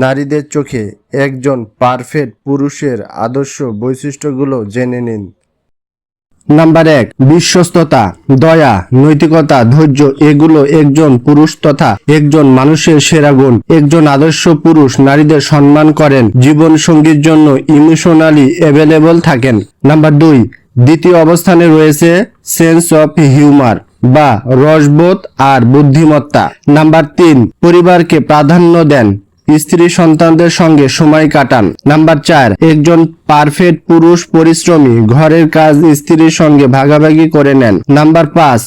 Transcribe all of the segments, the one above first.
নারীদের চোখে একজন পারফেক্ট পুরুষের আদর্শ বৈশিষ্ট্যগুলো জেনে নিন। নাম্বার 1, বিশ্বস্ততা, দয়া, নৈতিকতা, ধৈর্য। এগুলো একজন পুরুষ তথা একজন মানুষের সেরা গুণ। একজন আদর্শ পুরুষ নারীদের সম্মান করেন, জীবন সঙ্গীর জন্য ইমোশনালি অ্যাভেলেবল থাকেন। নাম্বার 2, দ্বিতীয় অবস্থানে রয়েছে সেন্স অফ হিউমার বা রসবোধ আর বুদ্ধিমত্তা। নাম্বার 3, পরিবারকে প্রাধান্য দেন, স্ত্রী সন্তানদের সঙ্গে সময় কাটান। নাম্বার 4, একজন পারফেক্ট পুরুষ পরিশ্রমী, ঘরের কাজ স্ত্রীর সঙ্গে ভাগাভাগি করে নেন। নাম্বার 5,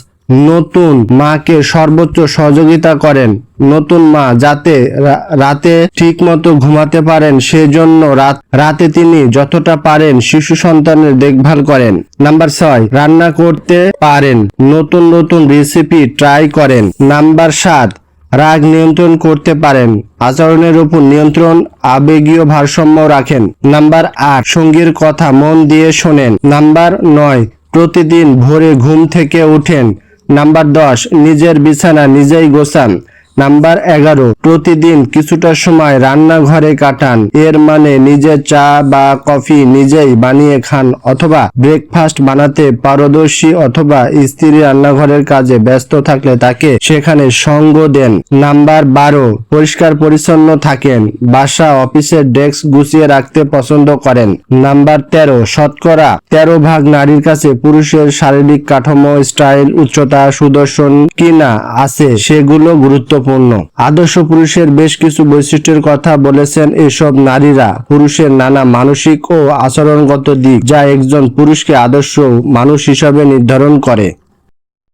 নতুন মাকে সর্বোচ্চ সহযোগিতা করেন। নতুন মা যাতে রাতে ঠিক মতো ঘুমাতে পারেন সেজন্য রাতে তিনি যতটা পারেন শিশু সন্তানের দেখভাল করেন। নাম্বার 6, রান্না করতে পারেন, নতুন নতুন রেসিপি ট্রাই করেন। নাম্বার 7, রাগ নিয়ন্ত্রণ করতে পারেন, আচরণের উপর নিয়ন্ত্রণ, আবেগীয় ভারসাম্য রাখেন। নাম্বার 8, সঙ্গীর কথা মন দিয়ে শোনেন। নাম্বার 9, প্রতিদিন ভোরে ঘুম থেকে ওঠেন। নাম্বার 10, নিজের বিছানা নিজেই গোছান। নাম্বার 11, প্রতিদিন কিছুটা সময় রান্নাঘরে কাটান। এর মানে নিজের চা বা কফি নিজেই বানিয়ে খান অথবা ব্রেকফাস্ট বানাতে পারদর্শী, অথবা স্ত্রী রান্নাঘরের কাজে ব্যস্ত থাকলে তাকে সেখানে সঙ্গ দেন। নাম্বার 12, পরিষ্কার পরিচ্ছন্ন থাকেন, বাসা অফিসের ডেস্ক গুছিয়ে রাখতে পছন্দ করেন। নাম্বার 13, শতকরা 13 নারীর কাছে পুরুষের শারীরিক কাঠামো, স্টাইল, উচ্চতা, সুদর্শন কিনা আছে সেগুলো গুরুত্বপূর্ণ। আদর্শ পুরুষের বেশ কিছু বৈশিষ্ট্যের কথা বলেছেন এসব নারীরা। পুরুষের নানা মানসিক ও আচরণগত দিক যা একজন পুরুষকে আদর্শ মানুষ হিসাবে নির্ধারণ করে।